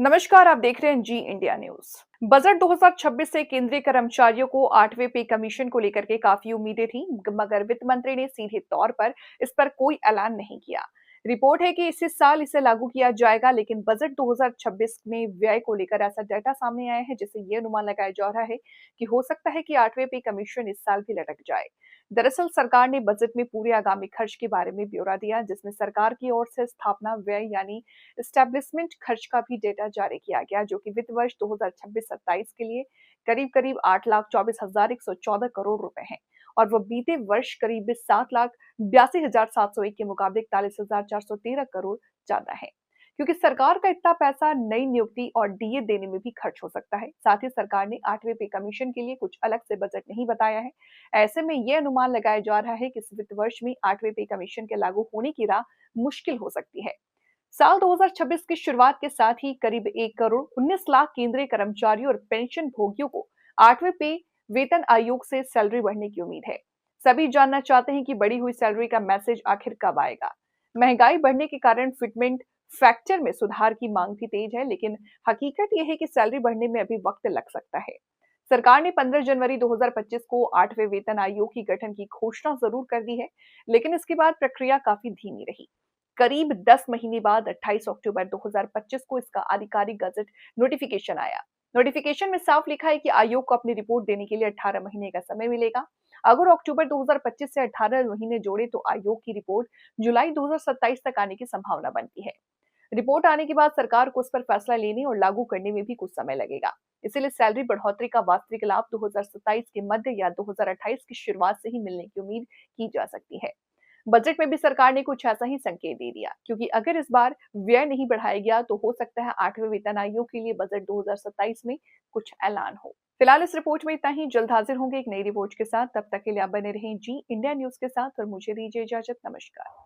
नमस्कार, आप देख रहे हैं जी इंडिया न्यूज। बजट 2026 से केंद्रीय कर्मचारियों को 8वें पे कमीशन को लेकर के काफी उम्मीदें थीं, मगर वित्त मंत्री ने सीधे तौर पर इस पर कोई ऐलान नहीं किया। रिपोर्ट है कि इसी साल इसे लागू किया जाएगा, लेकिन बजट 2026 में व्यय को लेकर ऐसा डाटा सामने आया है जिससे ये अनुमान लगाया जा रहा है कि हो सकता है कि 8वें पे कमीशन इस साल भी लटक जाए। दरअसल सरकार ने बजट में पूरे आगामी खर्च के बारे में ब्यौरा दिया, जिसमें सरकार की ओर से स्थापना व्यय यानी एस्टेब्लिशमेंट खर्च का भी डेटा जारी किया गया, जो कि वित्त वर्ष 2026-27 के लिए करीब 8,24,114 करोड़ रुपए हैं और वो बीते वर्ष करीब 7,82,701 के मुकाबले 41,413 करोड़ ज्यादा है। क्योंकि सरकार का इतना पैसा नई नियुक्ति और डीए देने में भी खर्च हो सकता है। साथ ही सरकार ने 8वें पे कमीशन के लिए कुछ अलग से बजट नहीं बताया है। ऐसे में यह अनुमान लगाया जा रहा है कि इस वित्त वर्ष में 8वें पे कमीशन के लागू होने की राह मुश्किल हो सकती है। साल 2026 की शुरुआत के साथ ही करीब 1 करोड़ 19 लाख केंद्रीय कर्मचारियों और पेंशन भोगियों को 8वें पे वेतन आयोग से सैलरी बढ़ने की उम्मीद है। सभी जानना चाहते हैं कि बढ़ी हुई सैलरी का मैसेज आखिर कब आएगा। महंगाई बढ़ने के कारण फिटमेंट फैक्टर में सुधार की मांग भी तेज है, लेकिन हकीकत यह है कि सैलरी बढ़ने में अभी वक्त लग सकता है। सरकार ने 15 जनवरी 2025 को 8वें वेतन आयोग की गठन की घोषणा जरूर कर दी है, लेकिन इसके बाद प्रक्रिया काफी धीमी रही। करीब 10 महीने बाद 28 अक्टूबर 2025 को इसका आधिकारिक गजट नोटिफिकेशन आया। नोटिफिकेशन में साफ लिखा है कि आयोग को अपनी रिपोर्ट देने के लिए 18 महीने का समय मिलेगा। अगर अक्टूबर 2025 से 18 महीने जोड़े तो आयोग की रिपोर्ट जुलाई 2027 तक आने की संभावना बनती है। रिपोर्ट आने के बाद सरकार को उस पर फैसला लेने और लागू करने में भी कुछ समय लगेगा। इसीलिए सैलरी बढ़ोतरी का वास्तविक लाभ 2027 के मध्य या 2028 की शुरुआत से ही मिलने की उम्मीद की जा सकती है। बजट में भी सरकार ने कुछ ऐसा ही संकेत दे दिया, क्योंकि अगर इस बार व्यय नहीं बढ़ाया गया तो हो सकता है 8वें वेतन आयोग के लिए बजट 2027 में कुछ ऐलान हो। फिलहाल इस रिपोर्ट में इतना ही। जल्द हाजिर होंगे एक नई रिपोर्ट के साथ। तब तक के लिए आप बने रहें जी इंडिया न्यूज के साथ और मुझे दीजिए इजाजत। नमस्कार।